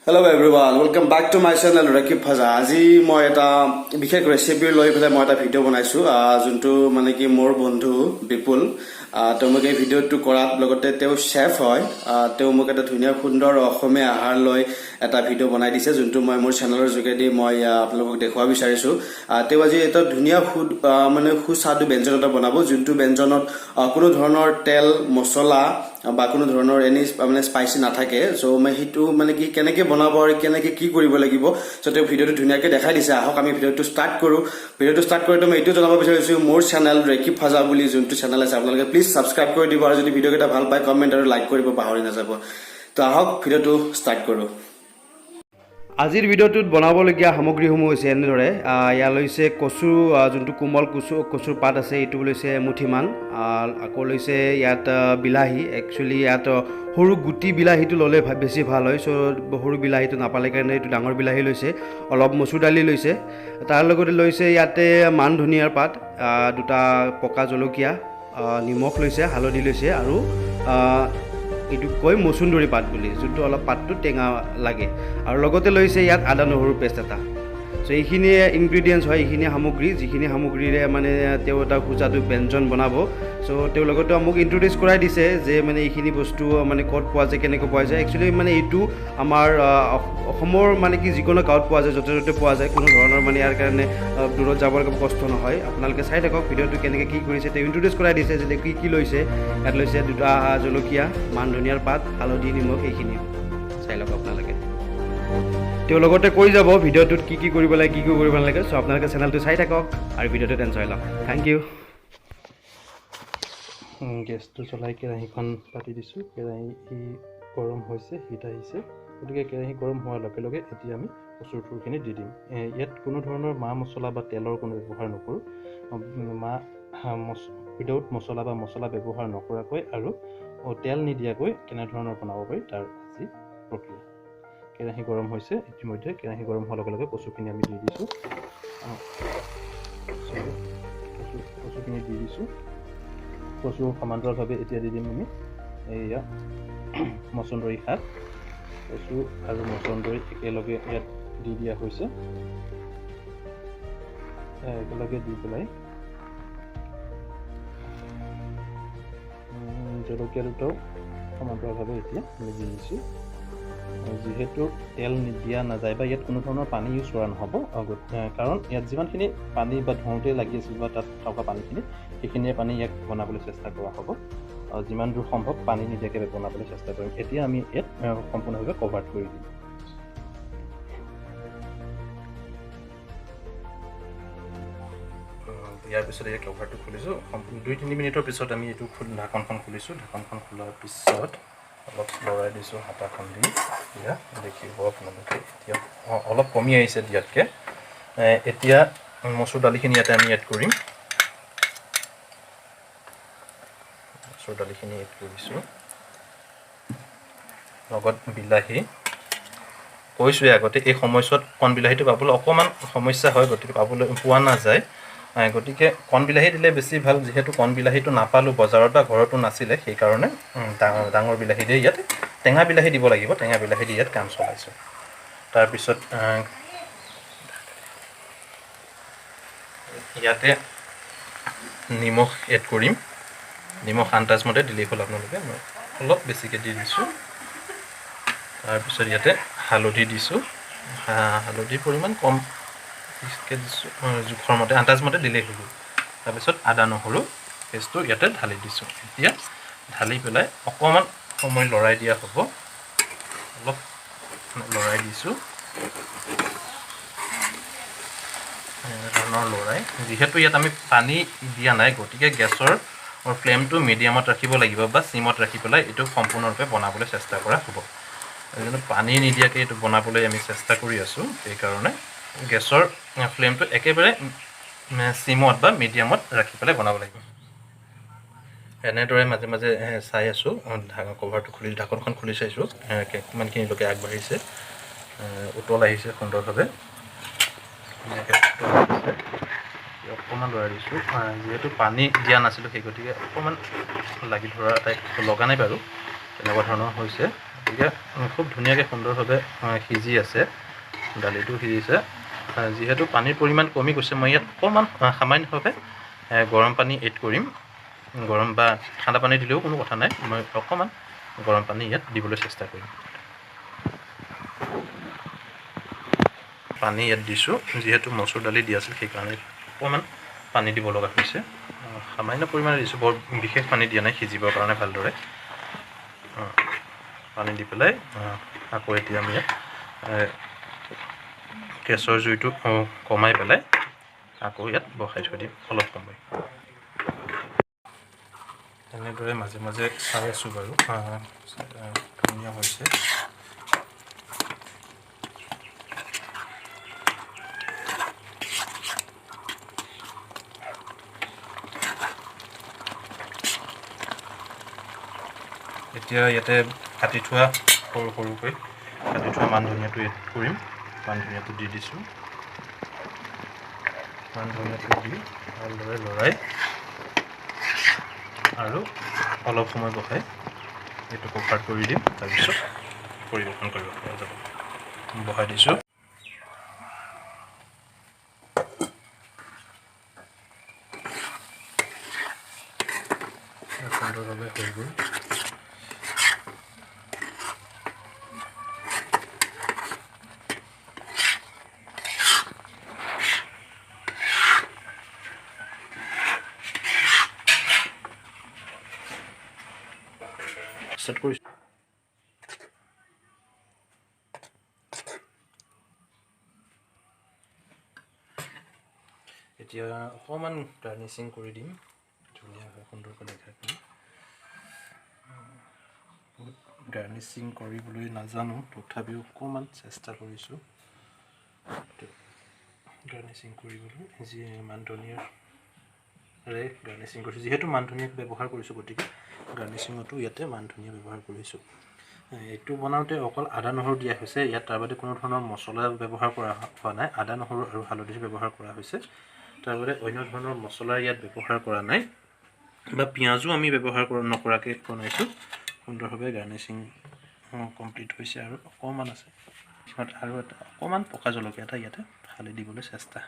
Hello everyone, welcome back to my channel Rakib Bhaja. আজি মই এটা বিশেষ ৰেচিপি লৈ পেলাই মই এটা ভিডিও বনাইছো যোনটো মানে কি মোৰ বন্ধু বিপুল মোক এই ভিডিওটো কৰাত লগতে তেও শেফ হয় তেও মোক এটা ধুনীয়া সুন্দৰ অসমীয়া আহাৰ লৈ এটা ভিডিও বনাই দিছে যোনটো মই মোৰ চেনেলৰ যোগেদি মই আপোনালোকক দেখুৱা বিচাৰিছো তেও আজি এটা ধুনীয়া মানে সুস্বাদু ব্যঞ্জন এটা বনাব যোনটো ব্যঞ্জনত কোনো ধৰণৰ তেল মছলা বা কোনো ধৰণৰ এনি মানে স্পাইসি নাথাকে সো মই হিটো মানে কি কেনেকৈ বনাব আৰু কেনেকৈ কি কৰিব লাগিব সো তেও ভিডিওটো ধুনীয়াকৈ দেখাই দিছে আহক আমি ভিডিওটো ষ্টাৰ্ট কৰো ভিডিওটো ষ্টাৰ্ট কৰোঁতে মই এইটো জনাব বিচাৰিছো মোৰ চেনেল ৰেকিব ভাজা বুলি যোনটো চেনেল আছে আপোনালোকে প্লিজ সাবস্ক্ৰাইব কৰি দিব আৰু যদি ভিডিওকেইটা ভাল পায় কমেন্ট আৰু লাইক কৰিব পাহৰি নাযাব তো আহক ভিডিওটো ষ্টাৰ্ট কৰো আজিৰ ভিডিওটোত বনাবলগীয়া সামগ্ৰীসমূহ হৈছে এনেদৰে ইয়া লৈছে কচু যোনটো কোমল কচুৰ পাত আছে এইটো লৈছে মুঠিমান আকৌ লৈছে ইয়াত বিলাহী একচুয়ালি ইয়াত সৰু গুটি বিলাহীটো ললে বেছি ভাল হয় সো সৰু বিলাহীটো নাপালে কাৰণে এইটো ডাঙৰ বিলাহী লৈছে অলপ মচুৰ দালি লৈছে তাৰ লগতে লৈছে ইয়াতে মান ধনিয়াৰ পাত দুটা পকা জলকীয়া নিমখ লৈছে হালধি লৈছে আৰু এইটো কয় মচুন্দৰী পাত বুলি যোনটো অলপ পাতটো টেঙা লাগে আৰু লগতে লৈছে ইয়াত আদা নহৰু পেষ্ট এটা সো এইখিনি ইনগ্ৰেডিয়েন্টস হয় এইখিনি সামগ্ৰী যিখিনি সামগ্ৰীৰে মানে তেও এটা সুস্বাদু ব্যঞ্জন বনাব সো তেও লগতে মোক ইন্ট্ৰোডিউস কৰাই দিছে যে মানে এইখিনি বস্তু মানে ক'ত পোৱা যায় কেনেকৈ পোৱা যায় একচুয়ালি মানে এইটো আমাৰ অসমৰ মানে কি যিকোনো গাঁৱত পোৱা যায় য'তে য'তে পোৱা যায় কোনো ধৰণৰ মানে ইয়াৰ কাৰণে দূৰত যাবৰ কষ্ট নহয় আপোনালোকে চাই থাকক ভিডিওটো কেনেকৈ কি কৰিছে তেও ইন্ট্ৰোডিউস কৰাই দিছে যে কি লৈছে ইয়াত লৈছে দুটা জলকীয়া মান ধনিয়াৰ পাত হালধি নিমখ এইখিনি চাই লওক আপোনালোকে তেও লগতে কৈ যাব ভিডিওটোত কি কৰিব লাগে কি কৰিব নালাগে সো আপোনালোকে চেনেলটো চাই থাকক আৰু ভিডিওটো এনজয় লওক থ্যাংক ইউ গেছটো চলাই কেৰাহীখন পাতি দিছোঁ কেৰাহী গৰম হৈছে হিট আহিছে গতিকে কেৰাহী গৰম হোৱাৰ লগে লগে এতিয়া আমি কচুৰ থুৰখিনি দি দিম ইয়াত কোনো ধৰণৰ মা মছলা বা তেলৰ কোনো ব্যৱহাৰ নকৰোঁ উইদাউট মছলা বা মছলা ব্যৱহাৰ নকৰাকৈ আৰু তেল নিদিয়াকৈ কেনেধৰণৰ বনাব পাৰি তাৰ আজি প্ৰক্ৰিয়া কেৰাহী গৰম হৈছে ইতিমধ্যে কেৰাহী গৰম হোৱাৰ লগে লগে কচুখিনি আমি দি দিছোঁ কচুখিনি দি দিছোঁ কচু সমান্তৰালভাৱে এতিয়া দি দিম আমি এয়া মচন্দৰী শাক কচু আৰু মচন্দৰী একেলগে ইয়াত দি দিয়া হৈছে একেলগে দি পেলাই জলকীয়া দুটাও সমান্তৰালভাৱে এতিয়া আমি দি দিছোঁ যিহেতু তেল দিয়া নাযায় বা ইয়াত কোনো ধৰণৰ পানী ইউজ কৰা নহ'ব কাৰণ ইয়াত যিমানখিনি পানী বা ধোঁতে লাগি আছিল বা তাত থকা পানীখিনি সেইখিনিয়ে পানী ইয়াক বনাবলৈ চেষ্টা কৰা হ'ব যিমান দূৰ সম্ভৱ পানী নিদিয়াকৈ বনাবলৈ চেষ্টা কৰিম এতিয়া আমি ইয়াত সম্পূৰ্ণভাৱে কভাৰ কৰি দিম ইয়াৰ পিছত এই কভাৰটো খুলিছোঁ 2-3 মিনিটৰ পিছত আমি এইটো ঢাকনখন খুলিছোঁ ঢাকনখন খোলাৰ পিছত অলপ লৰাই দিছোঁ হাতাখন দি এতিয়া দেখিব আপোনালোকে এতিয়া অলপ কমি আহিছে দিয়াতকৈ এতিয়া মচুৰ দালিখিনি ইয়াতে আমি এড কৰিম মচুৰ দালিখিনি এড কৰিছোঁ লগত বিলাহী কৈছোঁৱে আগতে এই সময়ছোৱাত কণ বিলাহীটো পাবলৈ অকণমান সমস্যা হয় গতিকে পাবলৈ পোৱা নাযায় গতিকে কণ বিলাহী দিলে বেছি ভাল যিহেতু কণ বিলাহীটো নাপালোঁ বজাৰত বা ঘৰতো নাছিলে সেইকাৰণে ডাঙৰ বিলাহী দিয়ে ইয়াত টেঙা বিলাহী দিব লাগিব টেঙা বিলাহী দি ইয়াত কাম চলাইছোঁ তাৰপিছত ইয়াতে নিমখ এড কৰিম নিমখ আন্দাজমতে দিলেই হ'ল আপোনালোকে মই অলপ বেছিকৈ দি দিছোঁ তাৰপিছত ইয়াতে হালধি দিছোঁ হালধিৰ পৰিমাণ কম দিছোঁ জোখৰ মতে আন্দাজমতে দিলেই হ'ব তাৰপিছত আদা নহৰু পেষ্টটো ইয়াতে ঢালি দিছোঁ এতিয়া ঢালি পেলাই অকণমান সময় লৰাই দিয়া হ'ব অলপ লৰাই দিছোঁ এনেধৰণৰ লৰাই যিহেতু ইয়াত আমি পানী দিয়া নাই গতিকে গেছৰ ফ্লেমটো মিডিয়ামত ৰাখিব লাগিব বা চিমত ৰাখি পেলাই এইটো সম্পূৰ্ণৰূপে বনাবলৈ চেষ্টা কৰা হ'ব কিন্তু পানী নিদিয়াকৈ এইটো বনাবলৈ আমি চেষ্টা কৰি আছোঁ সেইকাৰণে গেছৰ ফ্লেমটো একেবাৰে চিমত বা মিডিয়ামত ৰাখি পেলাই বনাব লাগিব এনেদৰে মাজে মাজে চাই আছোঁ কভাৰটো খুলি ঢাকনখন খুলি চাইছোঁ কিমানখিনিলৈকে আগবাঢ়িছে উতল আহিছে সুন্দৰভাৱে অকণমান লৰাই দিছোঁ যিহেতু পানী দিয়া নাছিলোঁ সেই গতিকে অকণমান লাগি ধৰা টাইপ লগা নাই বাৰু তেনেকুৱা ধৰণৰ হৈছে গতিকে খুব ধুনীয়াকৈ সুন্দৰভাৱে সিজি আছে, দালিটো সিজিছে। যিহেতু পানীৰ পৰিমাণ কমি গৈছে, মই ইয়াত অকণমান সামান্যভাৱে গৰম পানী এড কৰিম। গৰম বা ঠাণ্ডা পানী দিলেও কোনো কথা নাই, মই অকণমান গৰম পানী ইয়াত দিবলৈ চেষ্টা কৰিম। পানী ইয়াত দিছোঁ, যিহেতু মচুৰ দালি দি আছিল সেইকাৰণে অকণমান পানী দিব লগা হৈছে। সামান্য পৰিমাণে দিছোঁ, বৰ বিশেষ পানী দিয়া নাই সিজিবৰ কাৰণে ভালদৰে। পানী দি পেলাই আকৌ এতিয়া আমি ইয়াত গেছৰ জুইটো কমাই পেলাই আকৌ ইয়াত বহাই থৈ দিম অলপ সময়। তেনেদৰে মাজে মাজে চাই আছোঁ বাৰু, ধুনীয়া হৈছে। এতিয়া ইয়াতে কাটি থোৱা সৰু সৰুকৈ কাটি থোৱা মান ধনিয়াটো এড কৰিম। মান ধনিয়াটো দি দিছোঁ। মান ধনিয়াটো দি ভালদৰে লৰাই আৰু অলপ সময় বহাই এইটো কভাৰ কৰি দিম, তাৰপিছত পৰিৱেশন কৰিব পৰা যাব। বহাই দিছোঁ। সুন্দৰভাৱে হৈ গ'ল। ষ্টাৰ্ট কৰিছোঁ। এতিয়া অকণমান গাৰ্নিচিং কৰি দিম, ধুনীয়াকৈ সুন্দৰকৈ দেখাকৈ। বহুত গাৰ্নিচিং কৰিবলৈ নাজানো, তথাপিও অকণমান চেষ্টা কৰিছোঁ গাৰ্নিচিং কৰিবলৈ। যি মান ধনিয়াৰে গাৰ্নিচিং কৰিছোঁ, যিহেতু মান ধনিয়া ব্যৱহাৰ কৰিছোঁ গতিকে গাৰ্নিচিঙতো ইয়াতে মান ধনিয়া ব্যৱহাৰ কৰিছোঁ। এইটো বনাওঁতে অকল আদা নহৰু দিয়া হৈছে, ইয়াত তাৰ বাদে কোনো ধৰণৰ মছলা ব্যৱহাৰ কৰা হোৱা নাই। আদা নহৰু আৰু হালধি ব্যৱহাৰ কৰা হৈছে, তাৰ বাদে অন্য ধৰণৰ মছলা ইয়াত ব্যৱহাৰ কৰা নাই, বা পিঁয়াজো আমি ব্যৱহাৰ নকৰাকৈ বনাইছোঁ। সুন্দৰভাৱে গাৰ্নিচিং কমপ্লিট হৈছে আৰু অকণমান আছে, আৰু এটা অকণমান পকা জলকীয়া এটা ইয়াতে ফালি দিবলৈ চেষ্টা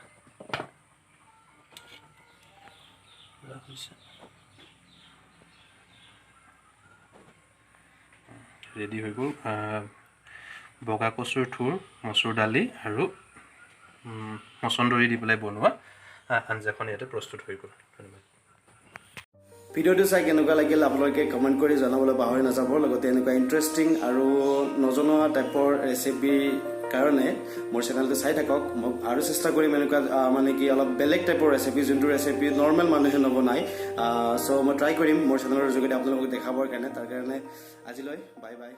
কৰা হৈছে। ৰেডি হৈ গ'ল বগা কচুৰ থুৰ, মচুৰ দালি আৰু মচন্দৰী দি পেলাই বনোৱা আঞ্জাখন ইয়াতে প্ৰস্তুত হৈ গ'ল। ধন্যবাদ। ভিডিঅ'টো চাই কেনেকুৱা লাগিল আপোনালোকে কমেণ্ট কৰি জনাবলৈ পাহৰি নাযাব। লগতে এনেকুৱা ইণ্টাৰেষ্টিং আৰু নজনোৱা টাইপৰ ৰেচিপিৰ কাৰণে মোৰ চেনেলটো চাই থাকক। মই আৰু চেষ্টা কৰিম এনেকুৱা মানে কি অলপ বেলেগ টাইপৰ ৰেচিপি, যোনটো ৰেচিপি নৰ্মেল মানুহে নবনায়। চ' মই ট্ৰাই কৰিম মোৰ চেনেলৰ যোগেদি আপোনালোকক দেখাবৰ কাৰণে। তাৰ কাৰণে আজিলৈ বাই বাই।